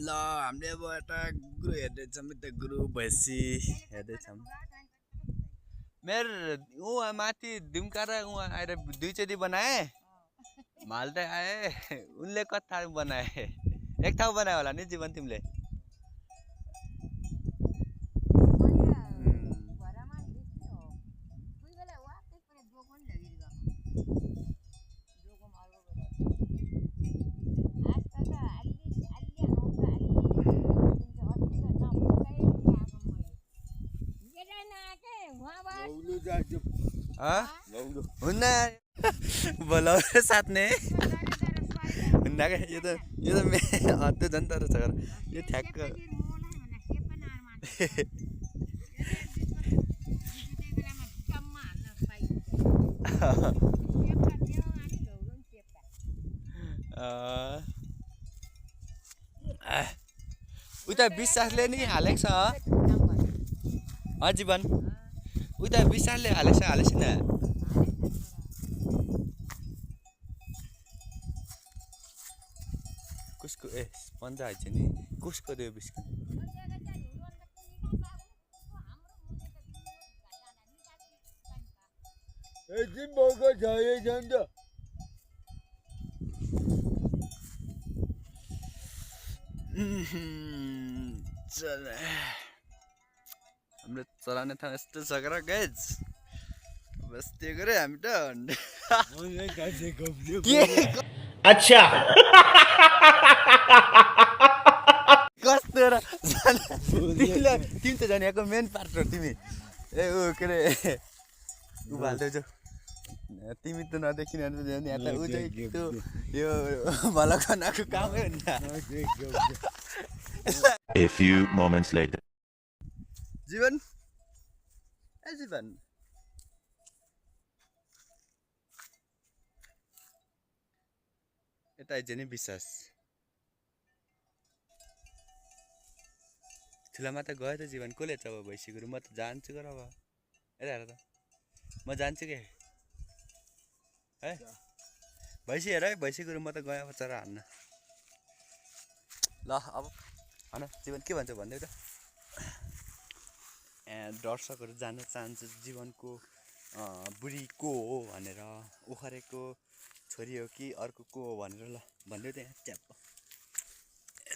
ल हामीले अब एउटा गुरु हेर्दैछौँ त गुरु भैँसी हेर्दैछौँ मेरो उहाँ माथि दुम्का र उहाँ आएर दुईचोटि बनाए माल्दै आए उनले कथा बनाए एक ठाउँ बनायो होला नि जीवन तिमीले हुन्न बोलाउनु साथने हुन्न क्या यो त त्यो झन् तर छ यो ठ्याक्क उता विश्वासले नि हालेको छ जीवन उता विशालले हालेछ न कसको पन्जा हाल्छ नि कसको त्यो बिस्कुट हाम्रो चलाउने ठाउँ यस्तो छ र गाइज बस त्यो गरे हामी त अच्छा कस्तो र तिमी त झन् यहाँको मेन पार्ट हो तिमी ए ऊ के अरे ऊ हाल्दैछु तिमी त नदेखिन यहाँ त ऊ चाहिँ त्यो यो भलखनाको कामै हुन्छ A few moments later. जीवन ए जीवन यता आइज नि विश्वास ठुलामा त गयो त जीवन कसले छ अब भइसक्यो म त जान्छु गर अब यता हेर त म जान्छु के है भइसक्यो हेर है भइसक्यो म त गएँ अब चरा हान्न ल अब होइन जीवन के भन्छ भन्दै त दर्शकहरू जान्न चाहन्छु जीवनको बुढी को हो भनेर ओखरेको छोरी हो कि अर्को को हो भनेर ल भन्दै त्यहाँ च्याप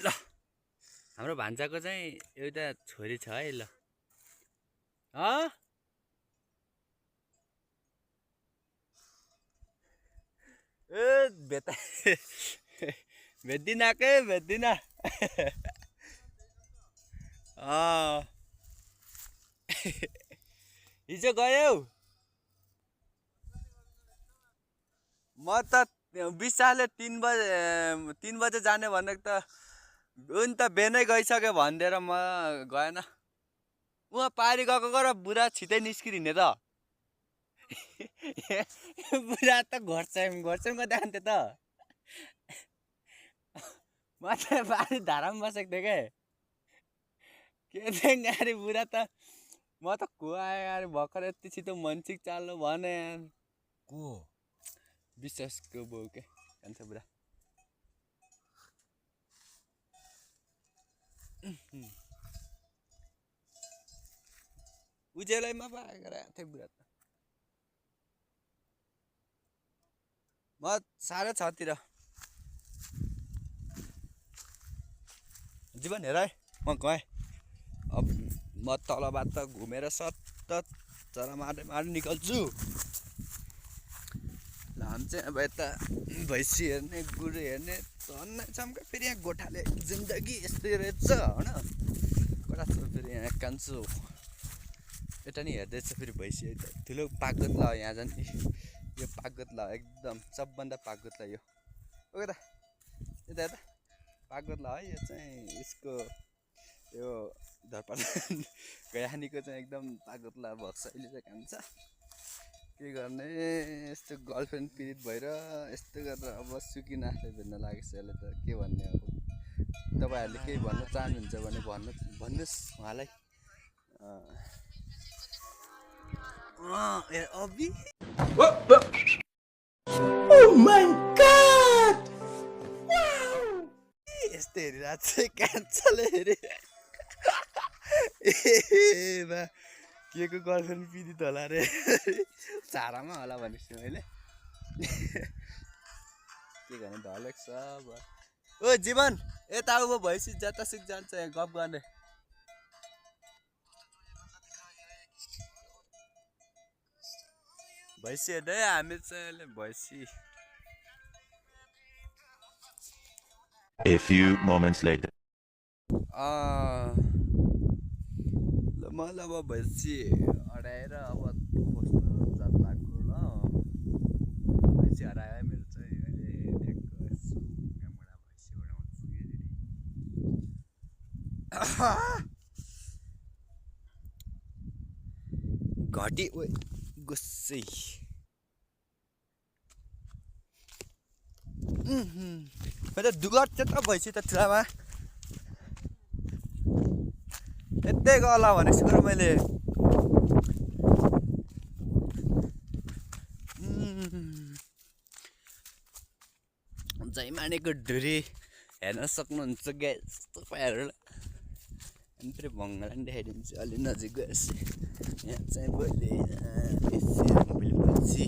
ल हाम्रो भान्जाको चाहिँ एउटा छोरी छ है ल ए भेट्दा भेट्दिन के भेट्दिन हिजो गयौ म त विशालले 3 बजे जाने भनेको त उनी त बेनै गइसक्यो भनिदिएर म गएन उहाँ पारी गएको र बुढा छिटै निस्किदिने त बुढा त घरसम्म जान्थ्यो त म त पारी धारामा बसेको थिएँ के चाहिँ गाडी बुढा त म त को आयो यार भर्खर यति छिटो मन्सिक चाल्नु भने को विश्वासको बाउ के कान्छ बुढा उज्यालोमा पाएर थिएँ बुढा त म 6:30 जीवन हेर है म गएँ अब म तलबाट घुमेर सतत चरा मार्दै निकल्छु ल हामी चाहिँ अब यता भैँसी हेर्ने गुरु हेर्ने झन् चम्का फेरि यहाँ गोठाले जिन्दगी यस्तै रहेछ होइन कता छ फेरि यहाँ कान्छु यता नि हेर्दैछ फेरि भैँसी ठुलो पागत ल यहाँ झन् यो पागत ल एकदम सबभन्दा पागत ल यो यता यता यता पागत ल है यो चाहिँ यसको यो धरपात गयानीको चाहिँ एकदम पागत ल भएको छ अहिले चाहिँ कान्छ के गर्ने यस्तो गर्लफ्रेन्ड पीडित भएर यस्तो गरेर अब सुकी नाच्दै भेट्न लागेको छ यसले त के भन्ने अब तपाईँहरूले केही भन्न चाहनुहुन्छ भने भन्नुहोस् उहाँलाई अबि Oh my God! Wow! यस्तो हेरिरहेको चाहिँ क्यान्सल हेरे ए बा के को गर्लफ्रेन्ड पिडित होला रे चारामा होला भनेपछि मैले के गर्ने ढलेक छ ओ जीवन यता उभो भएपछि जतासुक जान्छ यहाँ गफ गर्ने भैँसी हेर्दै हामी चाहिँ भैँसी A few moments later. ल भैँसी हराएर अब बस्नु जात लाग्यो ल भैँसी हरायो मेरो चाहिँ अहिले ठ्याक्क यसो यहाँबाट भैँसी हराउँछु घटी ओ गुस्सै मैले दुगट चाहिँ त भैँसी त तिरामा यतै गला भनेको कुरो मैले जैमानेको ढुरी हेर्न सक्नुहुन्छ ग्यास तपाईँहरू अनि फेरि भङ्गालाई देखाइदिन्छु अलि नजिक गएपछि यहाँ चाहिँ भोलि पछि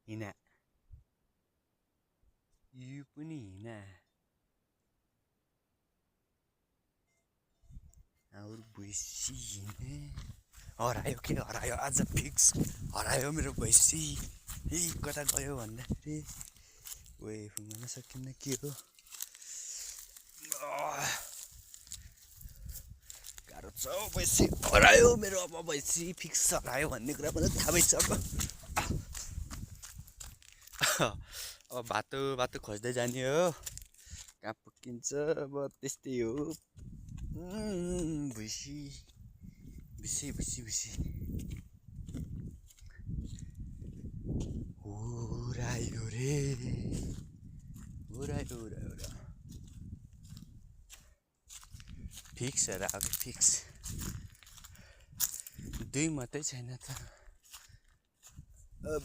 हिना यो पनि हिना अरू भैँसी हिँडे हरायो के हरायो आज फिक्स हरायो मेरो भैँसी ए कता गयो भन्दाखेरि ओए घुम्न सकिन्न के हो गाह्रो छ भैँसी हरायो मेरो अब भैँसी फिक्स हरायो भन्ने कुरा पनि थाहा भइसक्यो अब बाटो खोज्दै जाने हो कहाँ पुगिन्छ अब त्यस्तै हो भैँसी ओरायो रे ओरायो फिक्स हरायो फिक्स दुई मात्रै छैन त अब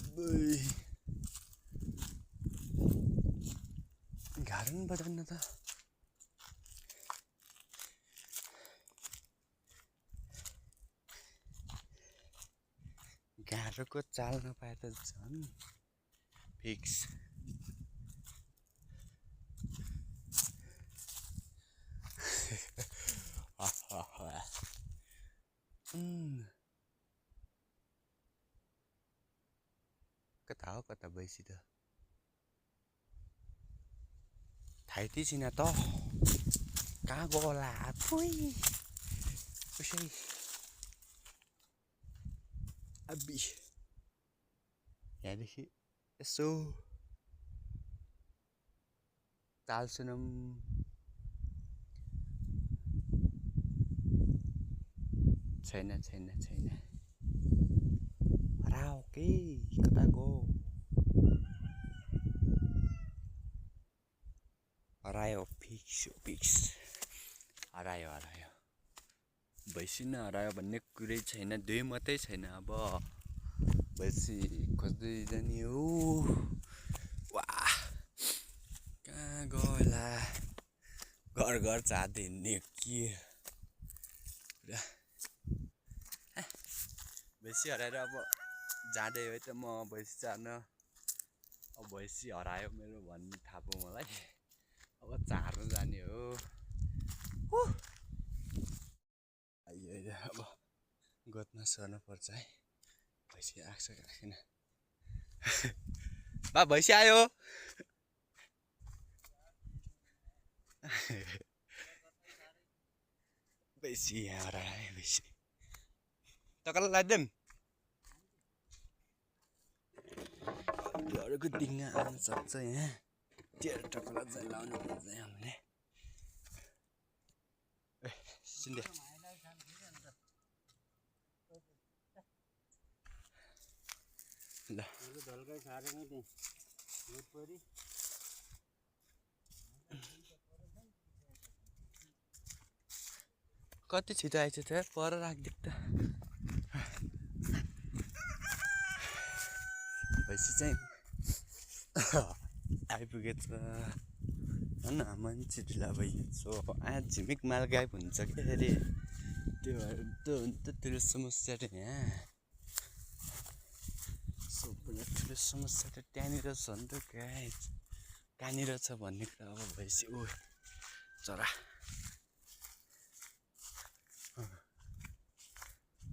गाह्रो नि बजाउन त गाह्रोको चाल नपाए त झन् फिक्स कता हो कता भैँसी त थाहै छैन त कहाँ गयो होला कसै अबि यहाँदेखि यसो ताल सुनौँ छैन हराओ के कता गयो हरायो फिक्स हरायो भैँसी न हरायो भन्ने कुरै छैन दुई मात्रै छैन अब भैँसी खोज्दै जाने हो वाह कहाँ गयो होला घर चाहँदै हिँड्ने के भैँसी हराएर अब जाँदै हो त म भैँसी चाहन अब भैँसी हरायो मेरो भन्ने थाहा पायो मलाई अब चार्नु जाने हो अब गोठमा सर्नु पर्छ है भैँसी आएको छ छैन बा भैँसी आयो भैँसी यहाँ हरायो भैँसी टक्कलाई लगाइदिउँ अरूको डिङ्गा आउन सक्छ यहाँ तेरो टक्कला चाहिँ लाउनु पर्छ हामीले ए सिन्धे ल कति छिटो आइछ त पर राखिदिक त भैँसी चाहिँ आइपुगेछ होइन मान्छे ढिला भइसो आज झिमिक माल गायब हुन्छ क्या अरे त्यो भएर त हुन्छ ठुलो समस्या त यहाँ सबभन्दा ठुलो समस्या त त्यहाँनिर छ नि त गाइज कहाँनिर छ भन्ने कुरा अब भैँसी ओ चरा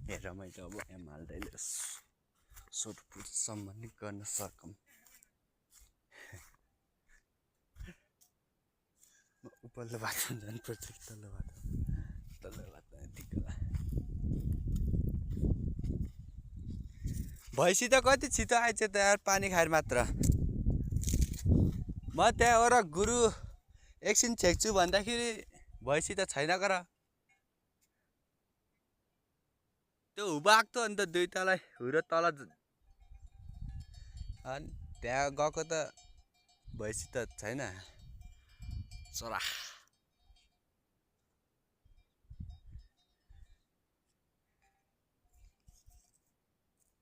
हेर मैले अब यहाँ माल्दैले सोधपुछसम्म नि गर्न सकौँ उपल्लो बाटो जानुपर्छ कि तल्लो बाटो यतिको भैँसी त कति छिटो आइछ त यार पानी खाएर मात्र म त्यहाँ एउटा गुरु एकछिन छेक्छु भन्दाखेरि भैँसी त छैन कर त्यो हुबाक्थ्यो अन्त दुईटालाई हुरो तल अनि त्यहाँ गएको त भैँसी त छैन चरा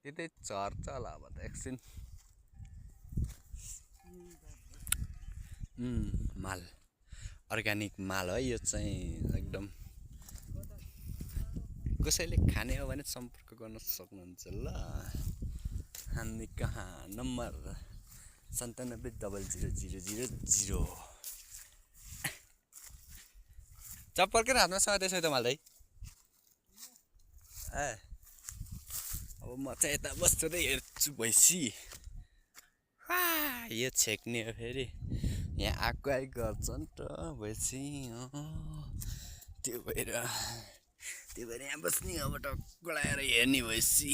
त्यतै चर्छ होला अब त एकछिन माल अर्ग्यानिक माल है यो चाहिँ एकदम कसैले खाने हो भने सम्पर्क गर्न सक्नुहुन्छ ल हामी कहाँ नम्बर 970000 चप्पल किन हातमा समातेछौ त मलाई अब म चाहिँ यता बसेर हेर्छु भैँसी यो छेक्ने हो फेरि यहाँ आएको गर्छ नि त भैँसी त्यो भएर यहाँ बस्ने अब टक्क लगाएर हेर्ने भैँसी